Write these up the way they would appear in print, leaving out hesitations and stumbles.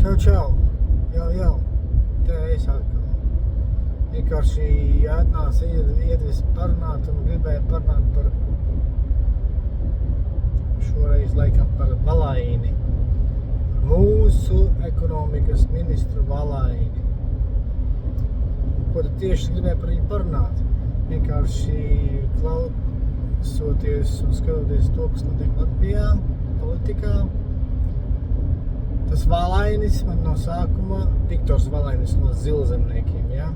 Čau. Jau. Te es atkal. Vienkārši atnāca iedvis parunāt un gribēja parunāt par šoreiz laikam par Valaini. Mūsu ekonomikas ministru Valaini. Ko tu tieši gribēja par viņu parunāt? Vienkārši klausoties un skatoties to, kas notiek Latvijā, politikā. Tas Valainis man no sākuma, Viktors Valainis no Zilzemniekiem, ja?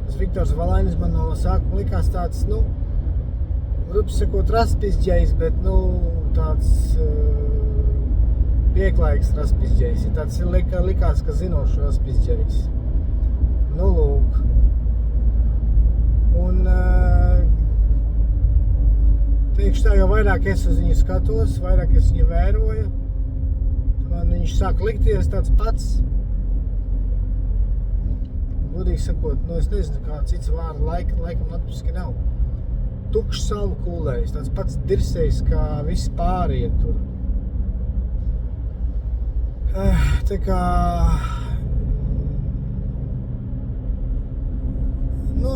Tas Viktors Valainis man no sākuma likās tāds, grupi sakot, raspizģējs, bet, tāds pieklājīgs raspizģējs. Tāds likās, ka zinošs raspizģējs. Lūk. Un, teikšu tā, jo vairāk es uz viņu skatos, vairāk es viņu vēroju, man viņš sāk likties tāds pats, godīgi sakot, es nezinu, kā cits vārdu laikam latviski nav. Tukšs salmu kūlējs, tāds pats dirsējs, kā visi pārējie tur. Tā kā,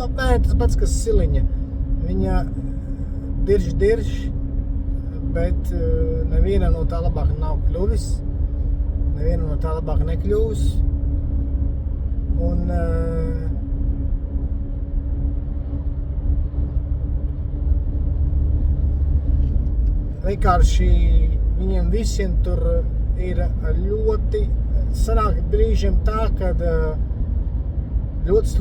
apmēram tas pats, kas Siliņa. Viņa dirž, bet neviena no tā labāk nav kļuvis. Neviena no tā labāk nekļūs. Un vienkārši viņiem visiem tur ir ļoti sanāk brīžiem tā, kad rodas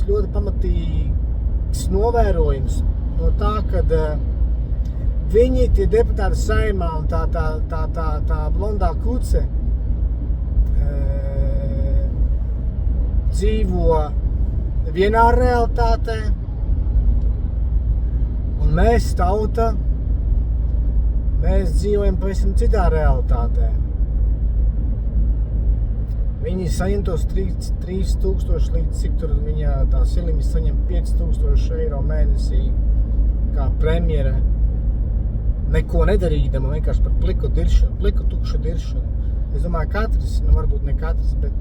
ļoti pamatīgs novērojums no tā, kad viņi, tie deputāti Saeimā un tā blondā kuce dzīvo vienā realitātē, un mēs tauta, mēs dzīvojam pavisam citā realitātē. Viņi saņem tos 3000 līdz cik tur viņa tā Siliņa saņem 5000 eiro mēnesī kā premjere, neko nedarīdama, vienkārši par pliku tukšu diršanu. Es domāju, katrs, varbūt ne katrs, bet,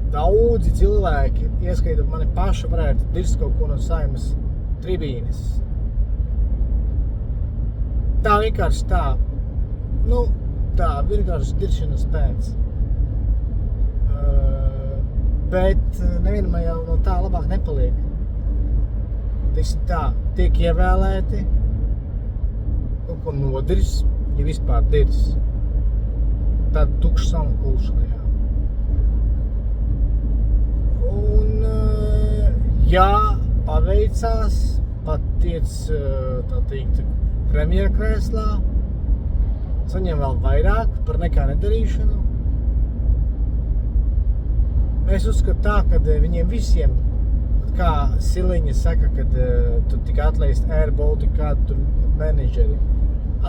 daudzi cilvēki, ieskaitot mani paši, varētu dirst kaut ko no Saeimas tribīnes. Tā vienkārši tā, tā vienkārši diršanas pēc. Bet nevienam jau no tā labāk nepaliek. Teiksim tā, tiek ievēlēti, kaut ko nodirs, ja vispār dirs. Tāda tukša salmu kulšana, jā. Un, jā, paveicās, pat tiec, tā teikt, premjerkrēslā, saņem vēl vairāk par nekā nedarīšanu. Es uzskatu tā, ka viņiem visiem, kā Siliņa saka, kad tur tika atlaist Air Baltica kādu tur menedžeri,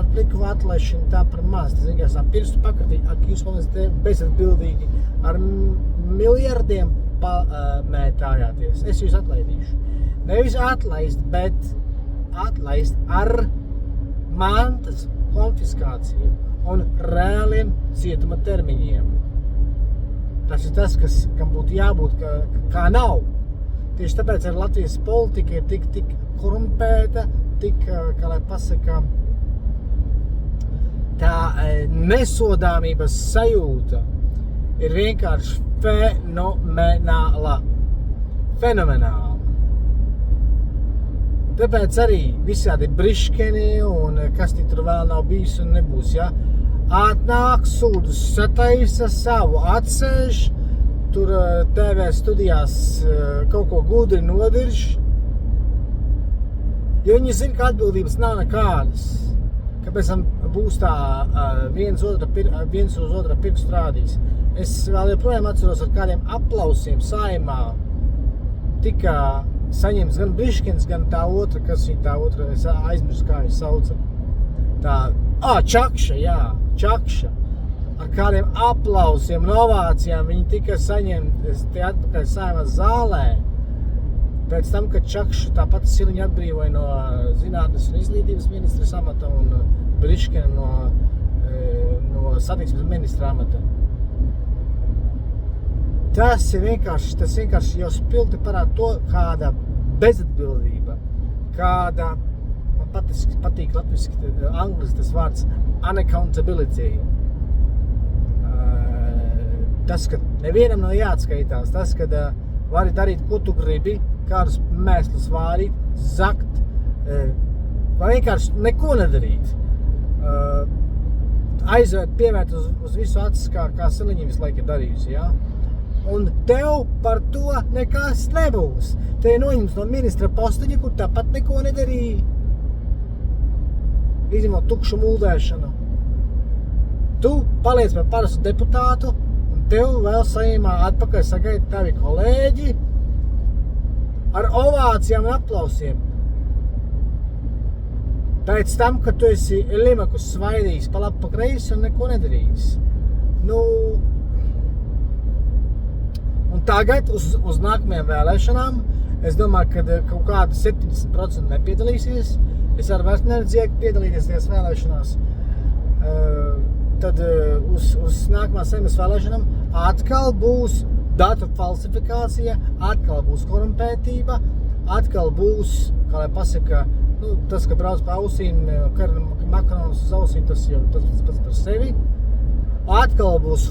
atliku atlaišanu tā par maz. Tas vienkārši tā pirstu pakratīt, jūs man bezatbildīgi ar miljardiem mētājāties. Es jūs atlaidīšu. Nevis atlaist, bet atlaist ar mantas konfiskāciju un reāliem cietuma termiņiem. Tas ir tas, kam būtu jābūt, kā nav. Tieši tāpēc ar Latvijas politika ir tik korumpēta, kā lai pasaka, tā nesodāmības sajūta ir vienkārši fenomenāla. Tāpēc arī visādi briškeni un kas tur vēl nav bijis un nebūs, ja? Atnāk, sūdus sataisa savu, atsēž, tur TV studijās kaut ko gudri nodirž, jo viņi zina, ka atbildības nav nekādas. Kāpēc būs tā viens uz otra pirkstu rādīs. Es vēl joprojām atceros ar kādiem aplausiem Saeimā tika saņemts gan Briškins, gan tā otra, es aizmirsu, kā viņa sauca. Čakša. Ar kādiem aplausiem un ovācijām viņi tika saņemti atpakaļ Saeimas zālē. Pēc tam, kad Čakša tāpat Siliņa atbrīvoja no zinātnes un izglītības ministres amata un Briškina no no satiksmes ministra amata. Tas vienkārši jau spilgti parāda to, kāda bezatbildība, kāda, man patīk latviski, angliski tas vārds unaccountability. Tas, ka nevienam nav jāatskaitās, tas, ka vari darīt, ko tu gribi, kādus mēslus vārīt, zakt, vai vienkārši neko nedarīt. Aizvērt, pievērt uz visu acis, kā Siliņa visu laiku ir darījusi, ja? Un tev par to nekas nebūs. Te ir noņemts no ministra posteņa, kur tāpat neko nedarīja. Izņemot tukšu muldēšanu. Tu paliec par parastu deputātu, un tev vēl saimā atpakaļ sagaida tavi kolēģi ar ovācijām un aplausiem. Pēc tam, kad tu esi limakus svaidījis pa labi pa kreisi un neko nedarījis. Un tagad uz nākamajām vēlēšanām, es domāju, ka kaut kādi 70% nepiedalīsies. Es arī vairs neredzēju piedalīties tajās vēlēšanās. Tad uz nākamās Seimas vēlēšanām atkal būs datu falsifikācija, atkal būs korumpētība, atkal būs, kā lai pasaka, tas, ka brauc pa ausīm, makaronus uz ausīm, tas jau tas pats par sevi. Atkal būs,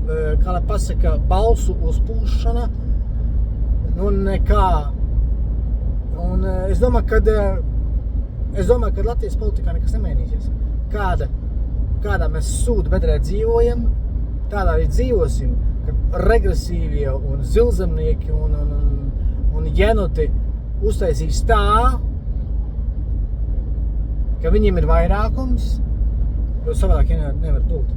kā lai pasaka, balsu uzpūšana, nekā. Un es domāju, ka Latvijas politikā nekas nemainīsies. Kādā mēs sūdu bedrē dzīvojam, tādā arī dzīvosim, kad regresīvie un zilzemnieki un jenoti uztaisīs tā, ka viņiem ir vairākums, jo savādāk nevar būt.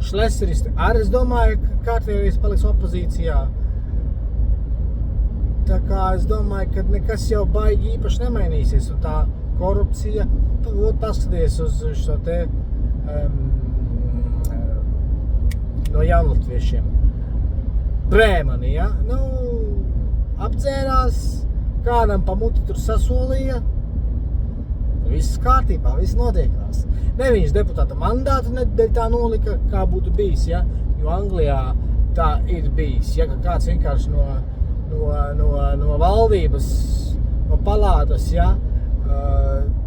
Šleseristi arī, es domāju, ka kārtējais paliks opozīcijā. Tā kā es domāju, ka nekas jau baigi īpaši nemainīsies, un tā korupcija, paskaties uz šo te no jaunlatviešiem. Brēmani, ja? Apdzērās, kādam pa muti tur sasolīja, viss kārtībā, viss notiekās. Ne viņš deputāta mandātu nedēļ tā nolika, kā būtu bijis, ja? Jo Anglijā tā ir bijis, ja? Ka kāds vienkārši no valdības, no palātas, ja?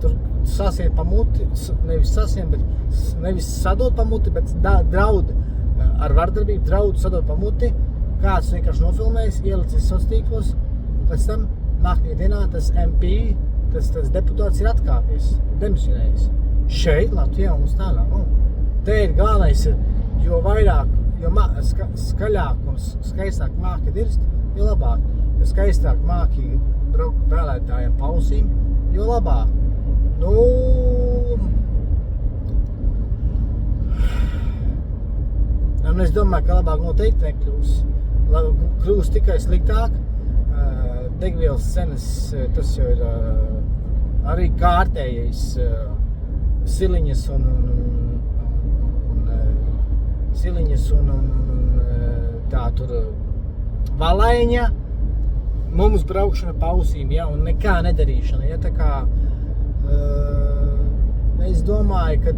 Tur sasien pa muti, nevis sadot pa muti, bet draud ar vardarbību, draud sadot pa muti, kāds vienkārši nofilmējis, ielicis sociālos, pēc tam nākamajā dienā tas MP, tas deputāts ir atkāpies, demisionējis. Šeit Latvijā mums tā nav. Te ir galvenais, jo vairāk, jo skaļāk un skaistāk māki dirst, jo labāk. Jo skaistāk māki braukt vēlētājiem pausīm, jo labāk. Un es domāju, ka labāk noteikti nekļūs. Kļūs tikai sliktāk. Degvielas cenas, tas jau ir arī kārtējais Siliņas un tā tur Valaiņa, mums braukšana pa ausīm, ja, un nekā nedarīšana, ja, tā kā es domāju, ka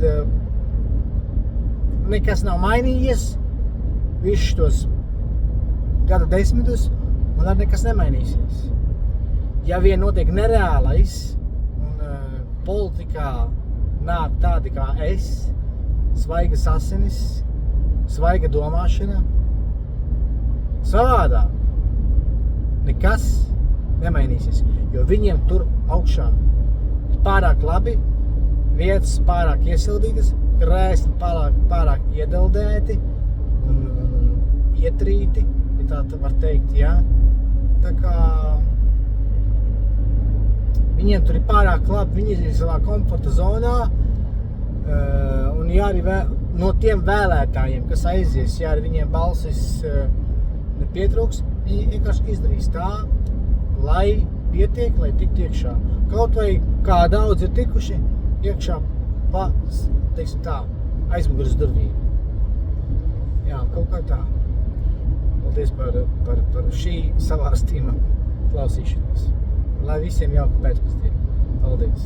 nekas nav mainījies visus tos gada desmitus, un arī nekas nemainīsies. Ja vien notiek nereālais, un politikā nāk tādi kā es, svaigas asinis, svaiga domāšana, savādāk nekas nemainīsies, jo viņiem tur augšā ir pārāk labi, vietas pārāk iesildītas, krēsli pārāk iedeldēti un ietrīti, ja tā var teikt, jā. Tā kā viņiem tur ir pārāk labi, viņi ir savā komforta zonā, un ja arī no tiem vēlētājiem, kas aizies, ja arī viņiem balsis nepietrūks, viņi vienkārši izdarīs tā, lai pietiek, lai tiktu iekšā. Kaut vai kā daudz ir tikuši iekšā pa, teiksim tā, aizmugures durvīm. Jā, kaut kā tā. Paldies par šī savārstījuma klausīšanos. Lai visiem jauka pēcpusdiena. Paldies!